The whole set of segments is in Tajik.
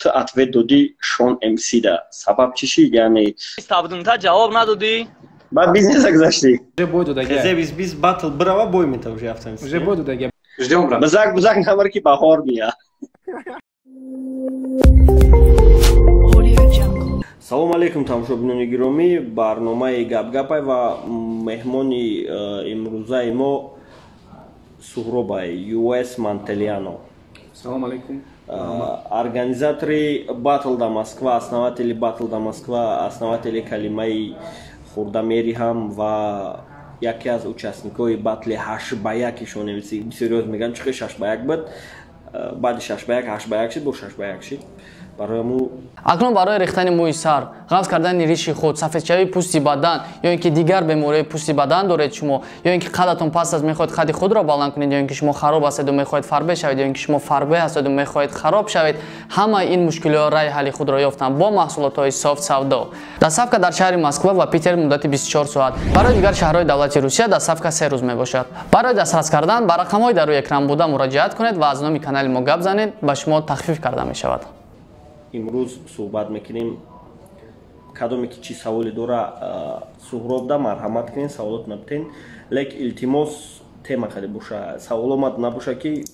تو ответ دادی شون ام سی ده سبب چی یعنی استابدون تا جواب ندادی بعد бізнес گذاشتی Уже буду Eze дагя. biz battle brava boy mita уже автомобиль. Уже буду дагя. Ждем, брат. بزرگ نبر که بهار میاد Салом алейкум тамошобинони гиромӣ, барномаи гап-гапай ва меҳмони имрӯзаи мо Суҳробай US Мантелиано. Салам алейкум. Организатори Battle да Москва, основатели Battle да Москва, основатели калимаи хурдамери ҳам ва яке аз участникови батли 8-1-ишон сериёз мегӯям чӣ 6-1 буд, баъди 6-1 8-1 шид, бо 6-1 шид. акнун барои рехтани мӯи сар, ғафз кардани риши худ, сафедшавии пӯсти бадан ё ин ки дигар бемории пӯсти бадан доред шумо, ё ин ки қадатон паст аст мехоҳед қади худро баланд кунед, ё ин ки шумо хароб ҳастеду мехоҳед фарбе шавед, ё ин ки шумо фарбе ҳастеду мехоҳед хароб шавед, ҳамаи ин мушкилиҳо раи ҳалли худро ёфтанд бо маҳсулотҳои софт савдо. Доставка дар шаҳри Москва ва Питер муддати 24 соат. Барои дигар шаҳрҳои давлати Русия доставка 3 рӯз мебошад. Барои дастрас кардан ба рақамҳои дар рӯи экран буда муроҷиат кунед ва аз номи канали мо гап занед, ба шумо тахфиф карда мешавад. имрӯз суҳбат мекунем кадоме ки чӣ саволе дора Суҳроб да марҳамат кунен, саволот напитен, лек илтимос тема хаде боша, саволомат набоша ки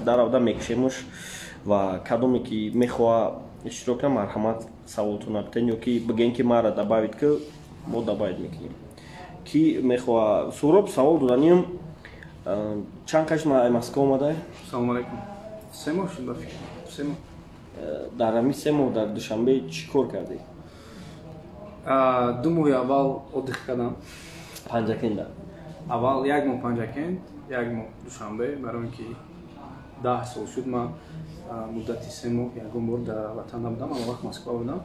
даравда мекушемуш ва кадоме ки мехоҳа иштирок на марҳамат саволоту напитен ё ки бигӯен ки мара дабавид ки мо дабавид мекунем. Ки мехоҳа Суҳроб савол доданем чанд қаш Москва омадай? Салам алейкум. 3 моҳ шуд ба фикр. 3 моҳ. дар ҳамин 3 моҳ дар душанбе чӣ кор кардӣ? 2 моҳи аввал отдих кардам. Панҷакенда. Аввал 1 моҳ панҷакент, 1 моҳ душанбе, барои ин ки 10 сол шуд ман муддати 3 моҳ ягон бор дар ватан набудам, ама вақт Москва будам.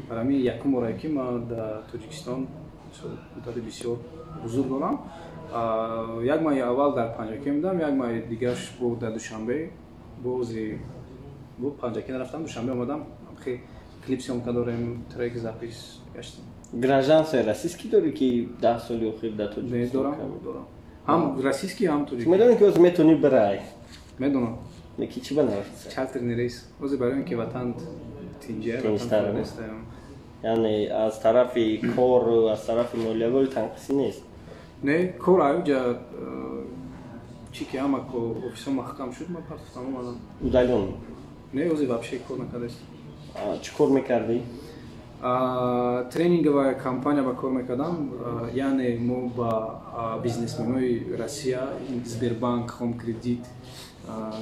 Барои ин якум бора ки ман дар Тоҷикистон муддати бисёр ҳузур дорам. 1 моҳи аввал дар панҷакен будам, 1 моҳи дигараш бо дар душанбе бози бо панҷакен рафтам, душанбе омадам, хеле клип съёмка дорем, трек запис гаштем. Гражданство российский дорӣ ки 10 соли охир дар Тоҷикистон? Дорам. Ҳам российский, ҳам тоҷикӣ. Медонӣ ки оз метавонӣ бирай? Медонам. Ки чӣ банависӣ? Чартерный рейс. Озе барои ин ки ватан тинҷа, Тинҷтар ватан аст. Яъне аз тарафи кор, аз тарафи молиявои танқисӣ нест? Не, кор аёҷа чӣ ки ҳама офисҳо маҳкам шуд, ман партофтам омадам. Удалён? Не, озе вообще кор накардааст. Чӣ кор мекардӣ? Тренинговая компания ба кор мекардам, яъне мо ба бизнесменои Россия, Сбербанк, Home Credit,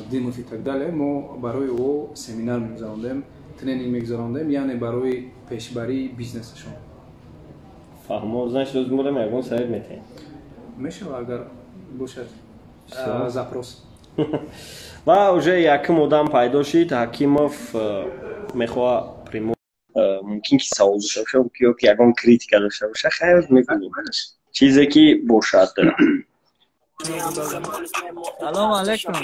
Димов и так далее, мо барои о семинар мегузарондем, тренинг мегузарондем, яъне барои пешбарии бизнесашон. Фаҳмо, значит лозим будам ягон совет метаҳем. Мешава агар бошад запрос. Ва уже якум одам пайдо шид, Ҳакимов мехоҳа прямо мумкин ки савол дошта боша ё ки ягон критика дошта боша хайр мекунем чизе ки бошад. салом алейкум.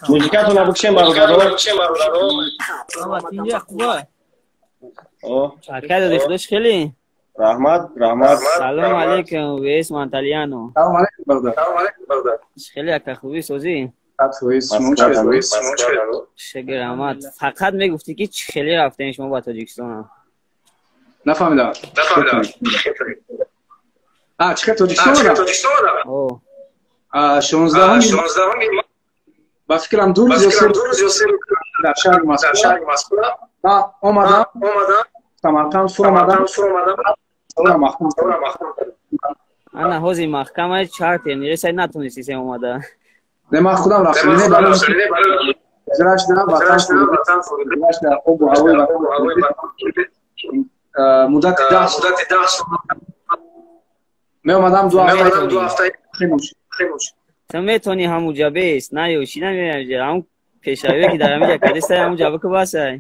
музикату набукшем бародарон. Чакай додиш дош хеле. Раҳмат. Салом алейкум US Мантелиано. Салом алейкум бародар. Хеле ака хуби созӣ? Шагир Аҳмад, фақат мегуфтӣ ки чӣ хеле рафтаем шумо ба Тоҷикистон? Нафаҳмидам. Чӣ хел Тоҷикистон будам? 16 ба фикрам 2 рӯз ё 3 рӯз дар шаҳри Москва. Ман омадам Самарқанд сур омадам. Ана ҳози маҳкамаи чартер нерасай натонисти сем омада. Не, ман худам рафтам. Не, барои израиш дам ватан израиш дар обу ҳавои ватан муддати 10 сол меомадам 2 ҳафта. То метавонӣ ҳамуҷа бест, на ёши намеҷа ҳам пешравие ки дар ҳамиҷа кардистай ҳамуҷа бикӯ басай.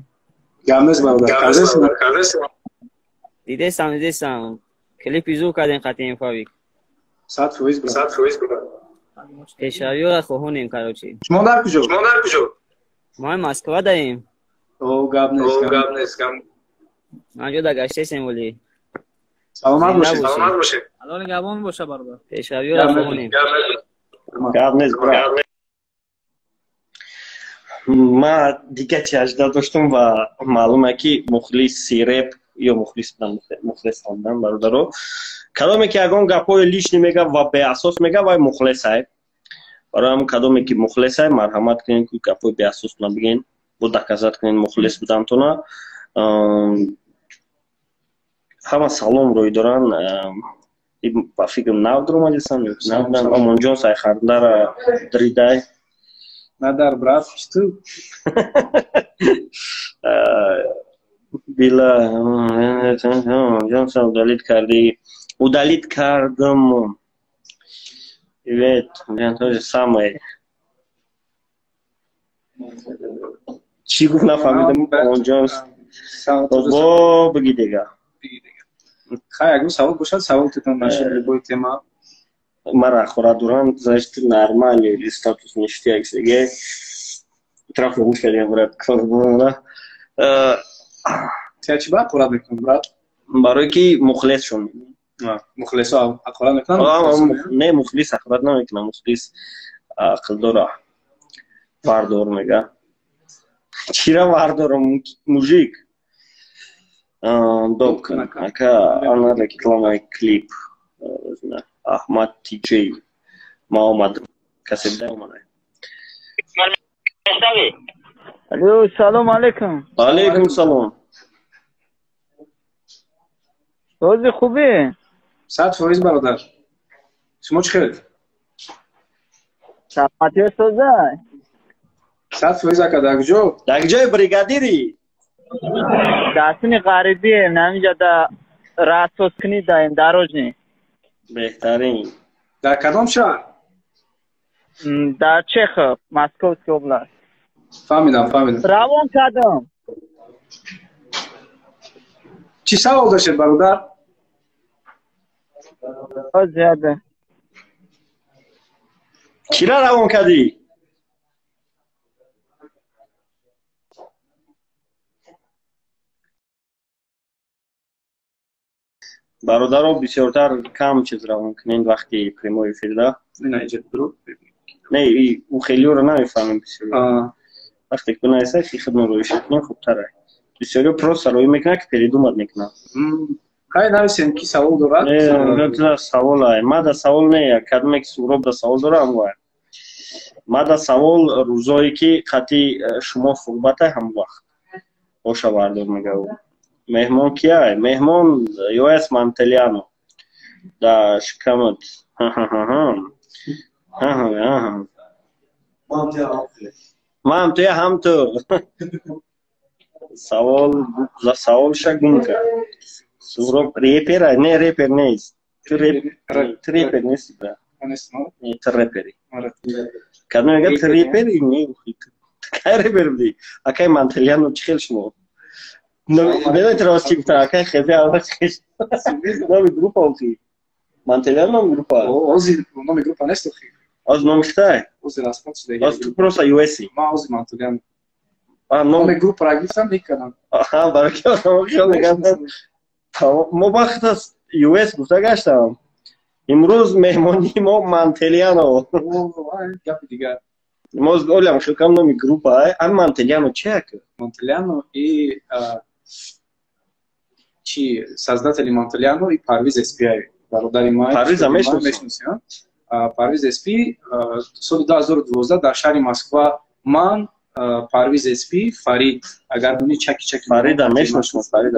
Гап нест бародар. Дидестам клипи зӯ кардем қатъи фавик. 100% буда. Пешравиёра хоҳонем карочи. Шумо дар куҷо? Мо Москва даем. Гап нест. ман ҷо да гаштесем вале. Саломат бошед. алоли габон боша бародар. Пешравиёра хоҳонем. Гап нест брат. من دیگه چی اجدا داشتم و معلومه که مخلص رپ یا مخلص خواندن برادرو کدومی که اگه گپای لیش نمیگه و به اساس میگه وای مخلصه برای هم کدومی که مخلصه مرحمت کنین که گپای به اساس نبگین بود دکازات کنین مخلص بودم تو نه همه سلام روی دارن با فکرم نو درو مجلسن نو امون جون سای خاردار دریدای ندار брат что بیلا جون سا удалить کردم evet то самое چی گفت نفهمیدم اونجا با بگی دیگه خیلی اگه سوال باشد سوال تتون نشه любой тема مرا خورا دوران значит нормально или статус ништяк Сергей трахну ушки я брат кормона ти чиба қурат мекунӣ брат барои ки мухлис шум мухлисо ақурат мекунанд не мухлис ақурат намекунам мухлис ақлдора вардор мега чира вардорам мужик док ака она рекламай клип Ahmad TJ Muhammad kasibda umane Alo salom alaykum Alaykum salom روز خوبه 100% برادر شما چه خیلی سلامتی استاد 100% اکا در جای بریگادیری دستین غریبی نمیجا دا راسوس کنی دایم دروجنی بهترین در کدام شهر در چخ مسکوسکی اوبلاست فهمیدم روان کدام چی سوال داشتید برادر زیاده کی را روان کردی برادرها بسیارتر کم چیز روان کنین وقتی پریموی فیلده نه او خیلی رو نمیفهمیم بسیار وقتی که نایسته خیلی خدمه روی شکنین خوبتره بسیاری پروسه روی میکنه که پریدومت میکنه خیلی نویسیم کی سوال دارد؟ نه سوال های ما دا سوال نه کدومه که سوراب دا سوال داره هم باید ما دا سوال روزایی که خطی شما صحبته هم وقت باشه بردار میگه مهمان کیه؟ مهمان یویس مانتلیانو دا شکمت مام توی هم تو سوال شگون که سوراب ریپر نه ریپر نیست تو ریپر نیست برا تو ریپری کدنو میگه تو ریپری نه که ریپر بودی اکای مانتلیانو چخیل شما Vedete rostigta, kaj je zdaj avračkiš? Novi grupa ovdje. Manteljan novi grupa. Ozi novi grupa nešto hi. Ozi novi šta je? Ozi raspoči da je. Ozi prosa US-i. Ma ozi Manteljan. A novi grupa ragisam nikada. Aha, barakio sam okio nekada. ما وقت از US گفته گشتم امروز مهمانی ما مانتلیانو گپ دیگه ما گفتم شکم نمی گروپا ام مانتلیانو چه که مانتلیانو ای چی создатели Мантельяно и Парвиз Эспи برادر ما Парвиз میشناسید Парвиз Эспи سال 2012 در شهر مسکو من Парвиз Эспи فرید اگر دونی چکی فرید هم میشناسم فرید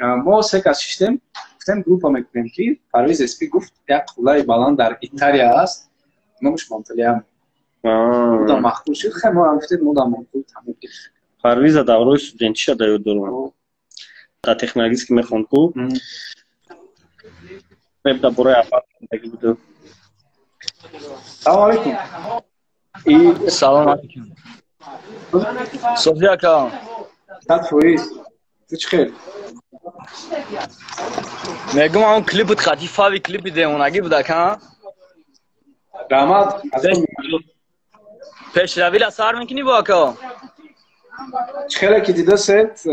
ما سه کس شدیم گفتم گروپا میکنیم که Парвиз Эспи گفت یک قلعه بلند در ایتالیا است نامش مانتلیانو بودم مخبول شد خیلی ما هم گفتیم بودم مخبول تمام Парвиза даврои студентиша да ёд дорам. Да технологически мехонд ку. Веб да бораи апартаментаги буду. Салом алейкум. И салом алейкум. София ка. Как твои? Ты чхел? Мегум он клип буд хатифави клип иде онаги буда ка. Рамад. Пешравӣ ла сар мекунӣ бо ака. خیلی که دیده ست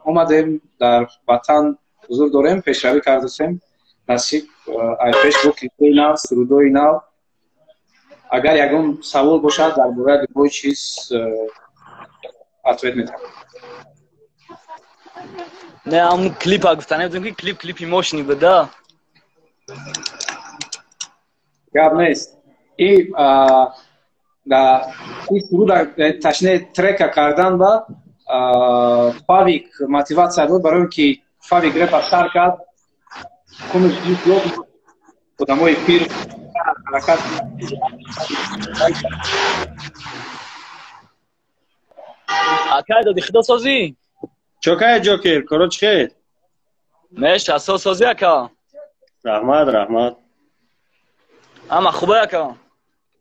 اومدیم در وطن حضور داریم پیشروی کردیم نصیب ای فیسبوک اینا سرودو اینا агар ягон савол бошад дар бораи любой чиз ответ метавонам. Не, ам клипа гуфтане будем ки клипи мошини буда. Гап нест. И да суруд ташне трека кардан ба Фавик мотивация дод барои ки Фавик репа стар кард кунуш ютуб одамои пир ҳаракат акай доди худо созӣ чокай ҷокер коро чӣ хел меша со созӣ ака раҳмат раҳмат ама хубай ака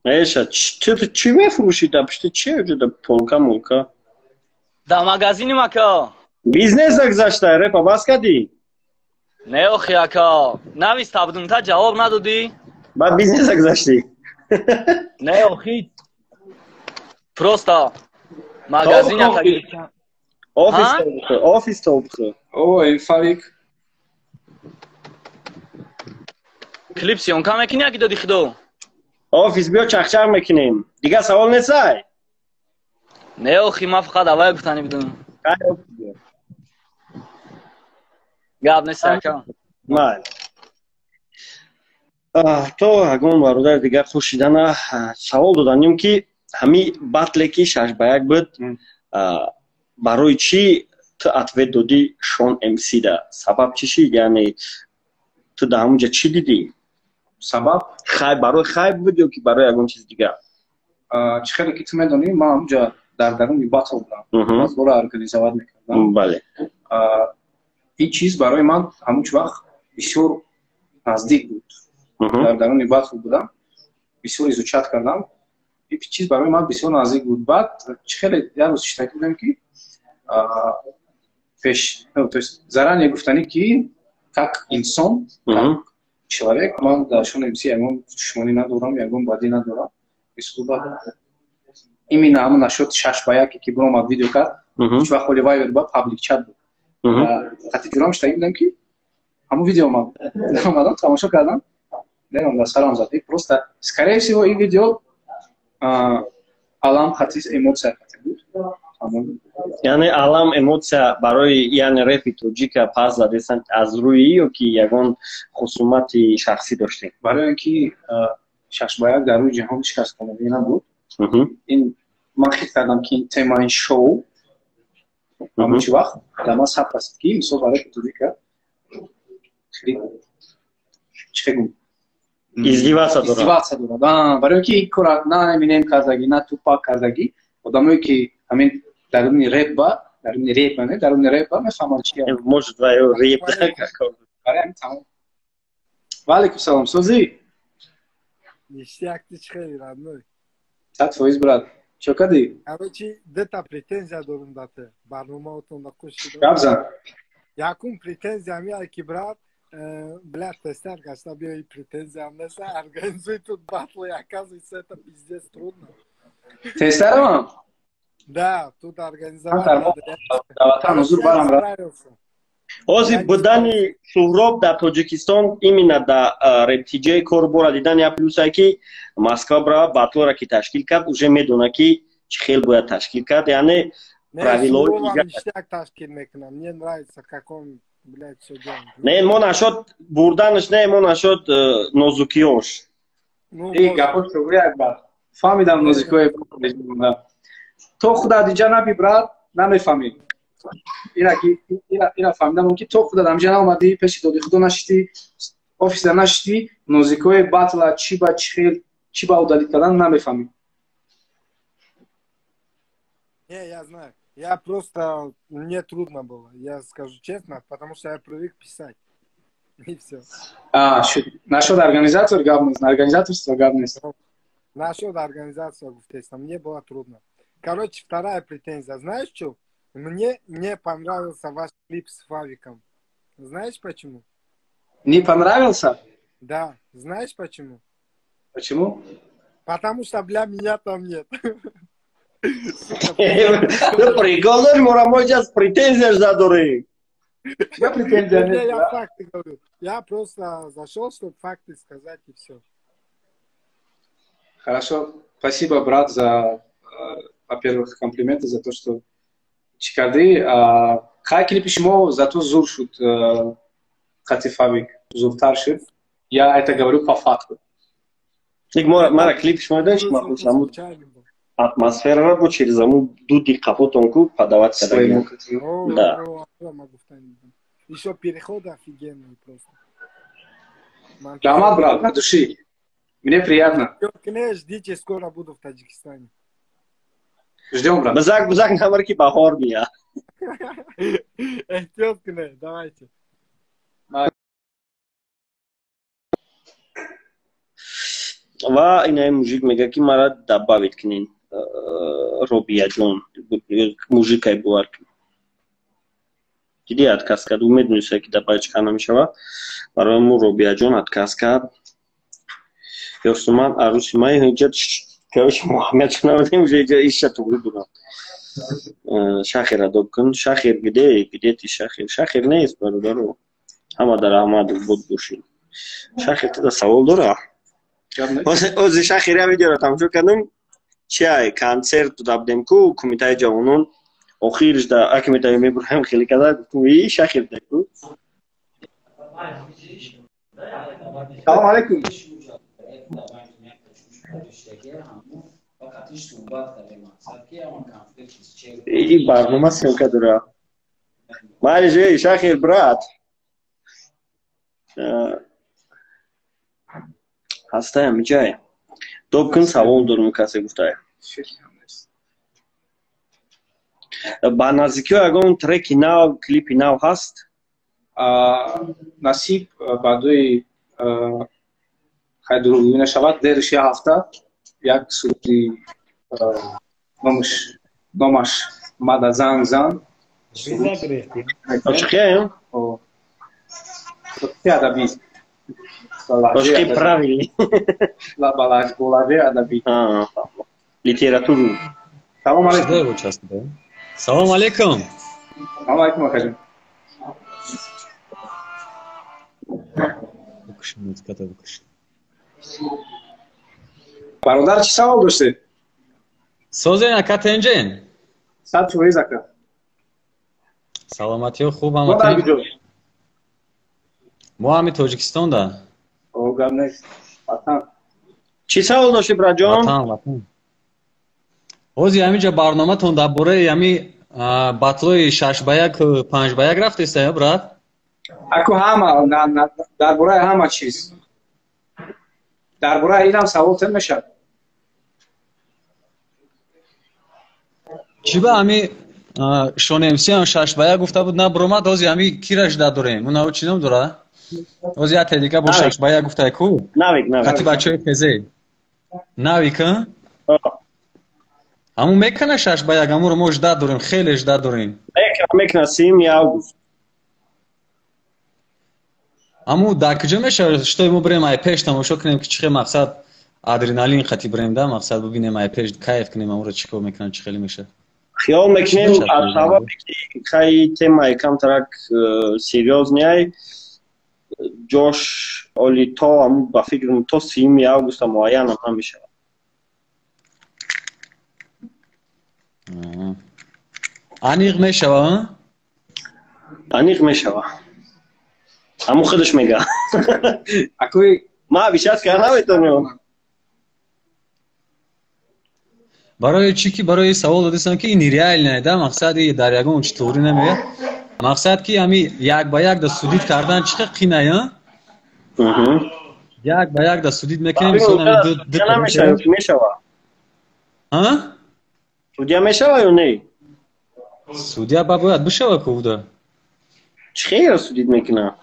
меша ту чӣ мефурӯшӣ дар пишти чӣ ҷуда полка молка да магазиним ака бизнес гузашта репа бас кардӣ не охи ака нависта будум та ҷавоб надодӣ баъд бизнес гузаштӣ не охи просто магазин ака офис тобхӯ ой Фавик клип сёнка мекунӣ аки доди худо офис биё чахчах мекунем дигар савол несай не охи ман фақат авай гуфтанӣ будум гап нест ака майли то ягон бародар дигар хуршидана савол доданем ки ҳамин батле ки 6 ба 1 буд барои чӣ ту ответ додӣ Шон МС да сабаб чӣ шид яъне ту дар ҳамонҷа чӣ дидӣ сабаб барои хайп буд ё ки барои ягон чиз дигар чӣ хеле ки ту медонӣ ман ҳамонҷа дар даруни батл будам бозборо организоват мекардам бале ин чиз барои ман ҳамон вақт бисёр наздик буд дар даруни батл будам бисёр изучат кардам ин чиз барои ман бисёр наздик буд баъд чӣ хеле як рӯз шитакӣ будам ки заранее гуфтанӣ ки как инсон как человек ман дар Шон МС ягон душмонӣ надорам ягон бадӣ надорам именно ҳамон нашод 6 ба 1 ки биромад видео кард ҳеҷ вақт холи вай ба паблик чат буд хати ҷурам штагӣ будам ки ҳамон видео омадам тамошо кардам нерам дар сарам зад просто скорее всего ин видео алам хати эмоция хати буд яъне алам эмоция барои яъне репи тоҷика пас задесан аз рӯи ё ки ягон хусумати шахсӣ доштем барои ин ки 6 ба 1 дар рӯи ҷаҳон шикаст хонагӣ набуд ин ман хис кардам ки ин темаи шоу ҳамон чӣ вақт дар ман сабт аст ки мисол барои тоҷика чӣ гум издивация дорад барои ин ки ин кора на Eminem кардагӣ на Tupac кардагӣ одамое ки ҳамин даруни реп ба даруни реп ба мефаҳманд чи может ваё реп барои ҳамин тамом ваалейкум салом созӣ ништяк ти чӣ хеле родной 100% брат чо кардӣ короче дета претензия дорум да те барномаотонда кушид гапзан якум претензия меяд ки брат блядь тестер гашта биёи претензия неса организуй тут батл оказывается это пиздец трудно тестерам да тут организовать даватан ҳузур барам ҳозир будани Суҳроб дар Тоҷикистон именно дар рептиҷаи кор бора дидани як плюсае ки Москва бара батлора ки ташкил кард уже медона ки чӣ хел бояд ташкил кард яъне правилои ништяк ташкил мекунам мне нравится как он блядь всё делает не мо нашод бурданаш не мо нашод нозукиёш гапо шугӯ як бар фаҳмидам нозукиёи то худат инҷа наби брат намефаҳмӣ ина фаҳмидам ки то худат амҷа наомадӣ пеши доди худо нашидӣ офиса нашидӣ нозикои батла чӣ ба чӣ хел чӣ ба удалит кардан намефаҳмӣ не я знаю я просто мне трудно было я скажу честно потому что я привык писать и всё нашод организатор гап нест организаторство гап нест нашод организация гуфтестам мне было трудно короче вторая претензия знаешь что мне не понравился ваш клип с Фавиком знаешь почему не понравился да знаешь почему почему потому что для меня там нет прикол дорим орамоҷас претензияш задорем я претензия нет я факты говорю я просто зашел чтобы факты сказать и все Хорошо. Спасибо, брат, за, во-первых, комплименты, за то, что чикарды. Хай клипи шумо за то зур шуд Хатифавик, зуртар шуд. Я это говорю по факту. Мара клипи шумо даш, махусаму атмосфера бо через аму дуди капотонку подавать кадаги. Да. Еще переход офигенный просто. Дамат, брат, от души. Мне приятно. Ждите, скоро буду в Таджикистане. Ждем, брат. Бузак намарки бахор мия. Эфтёткне, давайте. Ва инай мужик мега ки мара дабавит кинин Робия Джон мужикай буарк. Диди отказ кард, умед мешава ки дабавичка намешава. Барои мо Робия Джон отказ кард. Ёрсуман аруси май ҳиҷат кавиш Муҳаммад шунавадем уже иҷа ишату будурам. Шахир адоб кун. Шахир где ти Шахир? Шахир нест бародаро. Ҳамадар Аҳмадов буд бошин. Шахир тада савол дора? Ози Шахира видеоро тамошо кардам. Чай концерт дабдем ку кумитаи ҷавонон охирш да акимитаи мебурам хели када гуфтум и Шахир даку. Салом алейкум. И барнома съемка дора. Майже Шахир брат. Ҳастаям ҷай. Доб кун савол дорум касе гуфтае. Ба наздикиҳо ягон треки нав, клипи нав ҳаст? Насиб баъдои хайдуру менашавад дериш я ҳафта як суди номаш мада зан Ошиқияем? адаби Ошиқи правилни. балажи адаби Литературу. Салом алейкум. Салом алейкум. Салом алейкум акаҷон. Бародар чӣ савол доштед? Созен ака тенҷен? Сад фоиз ака. Саломатиҳо хуб ҳаматен? Мо ҳами Тоҷикистонда. Гап нест. Ватан. Чӣ савол дошти браҷон? Ватан. Ҳозир ҳаминҷа барноматон дар бораи ҳами батлои 6 ба 1, 5 ба 1 рафтеста ё брат? Аку ҳама дар бораи ҳама чиз. Дар бораи инам саволтон мешавад. Чӣ ба ҳами шонемсиам 6 ба 1 гуфта буд на биромад ҳозир ҳами кираш дадорем. Унао чӣ ном дора? Ҳозир як дига бо 6 ба 1 гуфтае ку? Навик. Хати бачаҳои тезе. Навик а? Ҳамун мекана 6 ба 1, ҳамунро мо жда дорем, хеле жда дорем. Мекана 3 август. Аму дар куҷо мешавад штои мо бирем ай пеш тамошо кунем ки чӣ хел мақсад адреналин хати бирем да мақсад бибинем ай пеш кайф кунем амуро чӣ кор мекунам чӣ хеле меша. Хиёл мекунем аз сабаби ки хай темаи камтарак серьёзняй ҷош оли то аму ба фикрам то 3 август муайянам намешавад. аниқ мешава? Аниқ мешава. Аму худаш мега. Акуи ма бишат кар наметонам. барои чӣ ки барои савол додистам ки ин реальне да мақсад дар ягон чӣ таври намеяд. Мақсад ки ҳами 1 ба 1 да судид кардан чӣ хел қина я? 1 ба 1 да судид мекунем мешава. ҳа? Судя мешава ё не? Судя ба бояд бишава ку буда. Чӣ хел судид мекунад?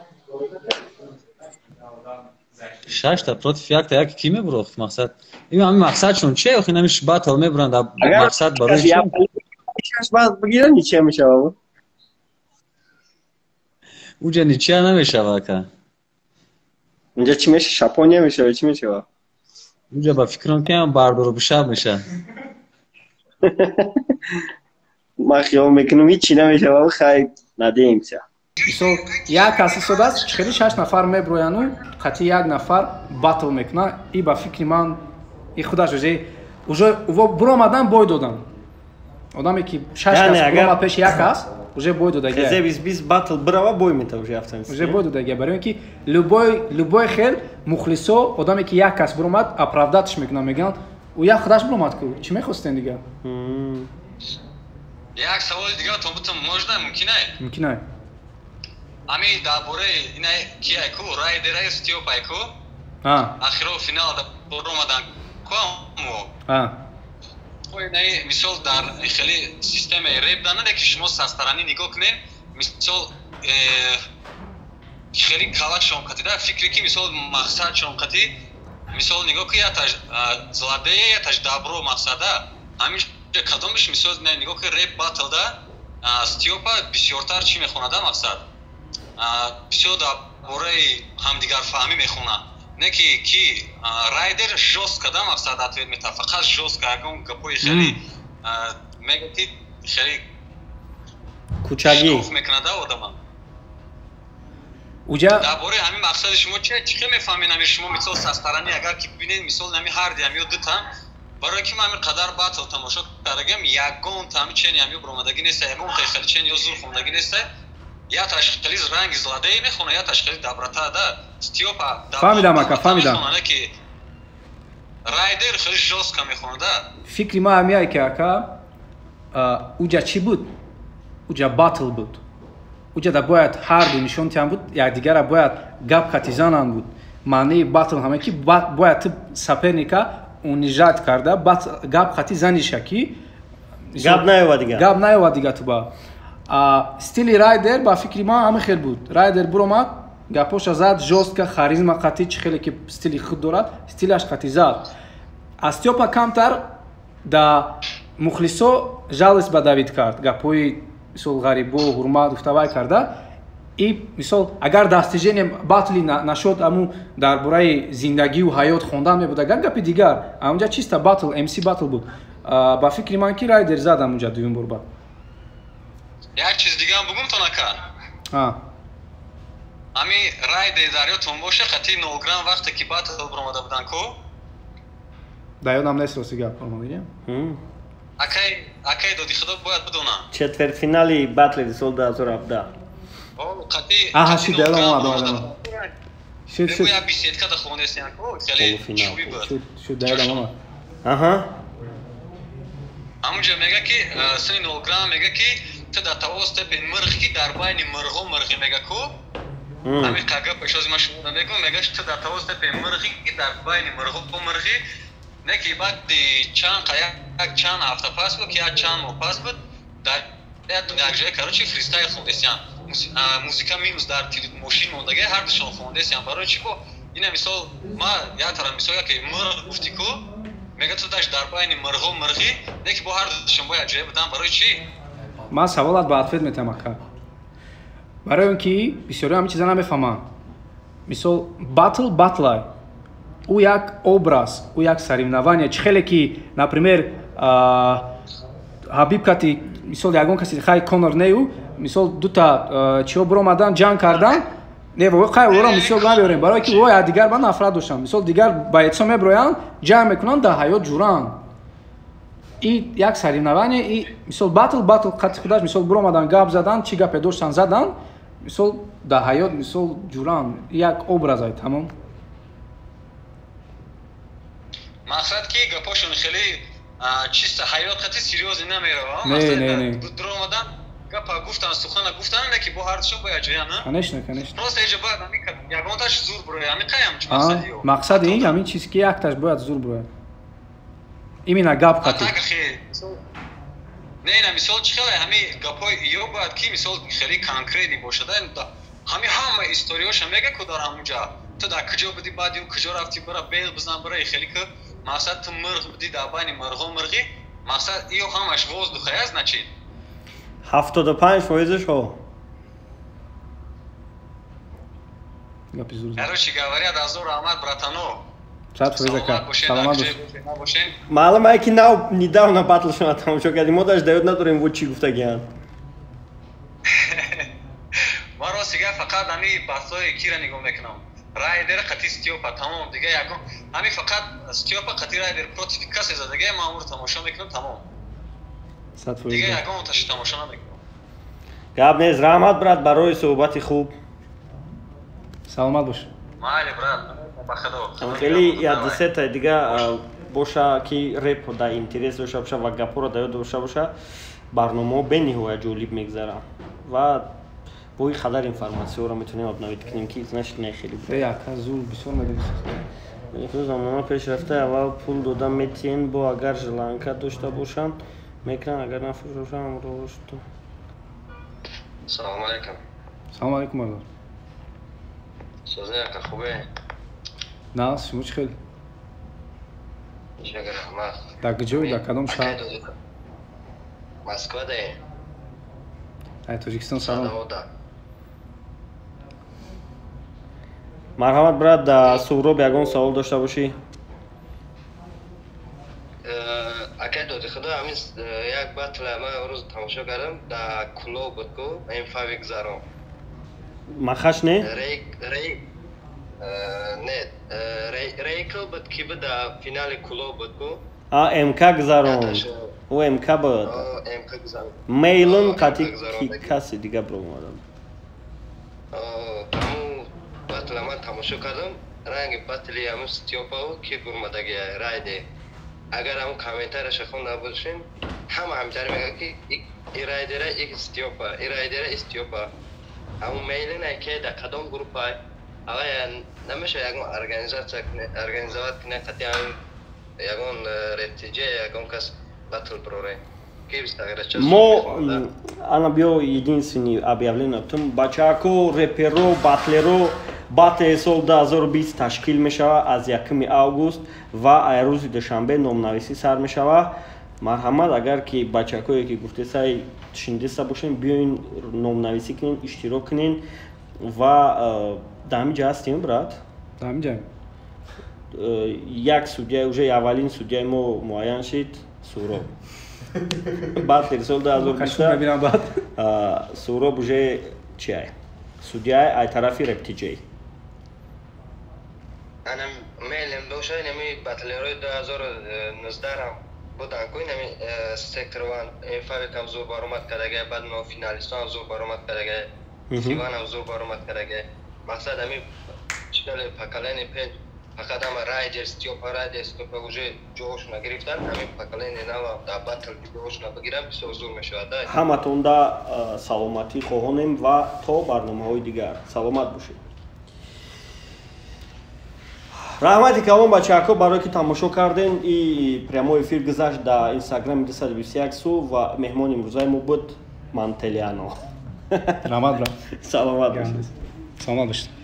6 та против 1 та як ки мебурохт мақсад. Ин ҳами мақсадшон чие охи намиш батл мебуранд мақсад барои чӣ? баъд бигиран ничия мешава. уҷа ничия намешава ака. Инҷа чӣ меша? Шапония мешава, чӣ мешава? уҷа ба фикрам ки ҳам бардору бишаб меша. ман хиёл мекунам ҳичӣ намешава хай надеемся. мисол як кас истодааст чӣ хели 6 нафар меброяну қати 1 нафар батл мекуна и ба фикри ман ин худаш уже буромадан бой додан одаме ки 6 кас буромад пеши як аст уже бой додагия хезебис бис батл брава бой мета уже автоматически уже бой додагия барои ин ки любой хел мухлисо одаме ки як кас буромад оправдатш мекунад мегӯянд ӯ як худаш буромад ку чӣ мехостем дигар як саволи дигартон бутам можно мумкина ами дар бораи инай кияй ку райдераи стиопай ку ахиро финалда буромадан куамо инай мисол дар хели системаи реп данаде ки шумо састаранӣ нигоҳ кунед мисол хели кала шонқатида фикре ки мисол мақсад шонқатӣ мисол нигоҳ ки яташ зладея яташ дабро мақсада ҳамиша кадомиш мисол нигоҳ ки реп батлда стиопа бисёртар чӣ мехонада мақсад бисёр дар бораи ҳамдигарфаҳмӣ мехонад не ки райдер жёсткада мақсад ответ мета фақат жёстка ягон гапои хеле мега ки хеле кучагӣ мекунада одама уҷа дар бораи ҳамин мақсади шумо чӣ мефаҳмед ами шумо мисол састаранӣ агар ки бибинед мисол нами ҳарди ҳамиё дутам барои ки ман ҳамин қадар батл тамошо кардагам ягон тами чени ҳамиё буромадагӣ неста ягон тахели чени ё зур хондагӣ неста я ташхилиз ранги зладеи мехона я ташхилиз дабратада стиопа фаҳмидам ака фаҳмидам ки райдер хели жёстка мехонада фикри ма ҳамияе ки ака уҷа чӣ буд уҷа батл буд уҷада бояд ҳарду нишон тиҳан буд якдигара бояд гап катизанан буд маънии батл ҳаме ки бояд ту саперника унижат карда гап хати заниша ки гап наёва дига ту ба стили райдер ба фикри ман ҳамин хел буд райдер буромад гапоша зад жёстка харизма қатӣ чӣ хеле ки стили худ дорад стилаш қатӣ зад аз стиопа камтар да мухлисо жалис ба давид кард гапои мисол ғарибо ҳурмат гуфтавай карда и мисол агар достижение батли нашод аму дар бораи зиндагию ҳаёт хондан мебуд агар гапи дигар амунҷа чиста батл мс батл буд ба фикри ман ки райдер зад амунҷа дуюм бор ба як чиз дигаам бугумтон ака ами райдер дар ёдтон боша қати нограм вақте ки батл буромада будан ку дар ёдам нест рости гап омадагия акай доди худо бояд бидонам четвертфинали батли сол 2017 шуд дайлам омад шуд я бисетка да хонестиан ку хеле чуби буд шуд дайлам омад амунҷа мега ки сини нограм мега ки ту дар тавостепи мирғ ки дар байни мирғо мирғи мега ку ҳамин қага пешози ман шумо мегӯям мегаш ту дар тавостепи мирғи ки дар байни мирғо мирғи не ки баъди чанд ҳафта пас буд ки як чанд моҳ пас буд дар як ҷое короче фристайл хондесиян музика минус дар мошин мондаги ҳардушон хондесиян барои чӣ бо ина мисол ма як тара мисол яке мирғ гуфти ку мега ту даш дар байни мирғо мирғи не ки бо ҳардушон бо як ҷое будан барои чӣ ман саволат ба ответ метавам ака барои он ки бисёриҳо ҳамин чиза намефаҳманд мисол батлай ӯ як образ ӯ як соревнование чӣ хеле ки например ҳабиб кати мисол ягон каси хай конор нею мисол дута чиҳо буромадан ҷанг кардан невоқай ӯро мисол набиёрем барое ки ӯ якдигар ба нафрат доштанд мисол дигар ба эътисо мебироянд ҷанг мекунанд дар ҳаёт ҷуранд и як соревнование и мисол батл қати худаш мисол буромадан гап задан чӣ гапе доштанд задан мисол дар ҳаёт мисол ҷуранд як образай тамом мақсад ки гапошон хеле чиста ҳаёт қати серёзе намерава дуромадан гапа гуфтан сухана гуфтан не ки бо ҳардушон бо яҷоя на конечно просто эҷа бояд ягонташ зур буроя ҳамин қаям чӣ мақсади мақсади ин ҳамин чиз ки якташ бояд зур буроя именно гап қати не мисол чӣ хеле ҳамин гапҳои ё бояд ки мисол хеле конкретӣ бошада ҳамин ҳама историёша мега ку дар ҳамунҷа ту дар куҷо будӣ баъди куҷо рафтӣ бара бел бизан бара хеле ку мақсад ту мирғ будӣ дар байни мирғо мирғи мақсад ё ҳамаш воздухе аст начи 75% короче говорят азор аҳмад братано 100% саломат бошед маълумае ки недавно батлшона тамошо кардем мо даш даёд надорем во чӣ гуфтагиянд ман ростига фақат ҳамин баҳсҳои кира нигоҳ мекунам райдер қати стиопа тамом дига ягон همین فقط استیاپا قطعی رای در پروتیف کسی زدگه مامور تماشا میکنم تمام دیگه یکم تشی تماشا نمیکنم گپ نیست. رحمت برات برای صحبت خوب. سلامت باش. مالی برات بخدا. خیلی یاد سته دیگه باشه که رپ در اینترس داشته باشه و گپورا داده داشته باشه برنامه به نهایت جالب میگذره و با این خدر اینفورماسیون رو میتونیم آبنویت کنیم که ایزنش نه خیلی بود. یک زور بسیار مدرسه. یک زمان پیش رفته اول پول دادم میتین با اگر جلانکا داشته باشن میکنن اگر نفروشن امروز تو. سلام علیکم. سلام علیکم مردم. سوزه که خوبه؟ نه شما چی خیلی؟ شکر رحمت. در کجایی در کدام شهر؟ مسکو ده. ای تاجیکستان سلام. مرحمت برات در سهراب یگان سوال داشته باشی؟ اگه دادی خدا همین یک بطل من امروز تماشا کردم در کلو بود که این فاویک زارم مخش نه؟ ریکل بود که بود در فینال کلو بود که امکا گذارم او امکا بود میلون قطعی کسی دیگه برو مادم همون بطل من تماشا کردم رنگ بطلی همون ستیوپا و که گرمدگی رای ده اگر همون کامنترش خونده باشین همینطور میگه که این رای داره یک استیوپا این رای داره استیوپا همون میلین که در کدام گروپ های اما نمیشه یکم ارگانیزات کنه قطعی همون یکم رتیجه یکم کس بطل پروره ما انا بیو единственный объявление том бачако реперо батлеро бате сол 2020 ташкил мешава аз 1 август ва ай рӯзи душанбе номнависӣ сар мешава марҳамат агар ки бачакое ки гуфтесай шиндиста бошен биёин номнависӣ кунин иштирок кунин ва дар ҳамин ҷа ҳастем брат дар ҳамин ҷа як судя уже аввалин судяи мо муайян шид суроб بعد در سال 2020 سهراب уже چیه؟ судья ای طرفی رپتیجی انا میلم باشه نمی باتلروی 2019 هم بودن کوی نمی سکتر وان این فاوی کم زور بارمت کردگه بعد ما فینالیستان زور بارمت کردگه سیوان هم زور بارمت کردگه مقصد همی چیکار پاکلانی پنج فقط هم رایدر استیوپا رایدر استیوپا уже جوش نگرفتن همین پاکلانی نوا در باتل جوش نبگیرن بسیار زور میشود همتون دا سلامتی خواهانیم و تا برنامه‌های دیگر سلامت باشید رحمتی کامون بچه‌ها برای که تماشا کردین این پریامو افیر گذشت در اینستاگرام 221 سو و مهمان امروزای ما بود مانتلیانو رحمت برات سلامت باشید سلامت باشید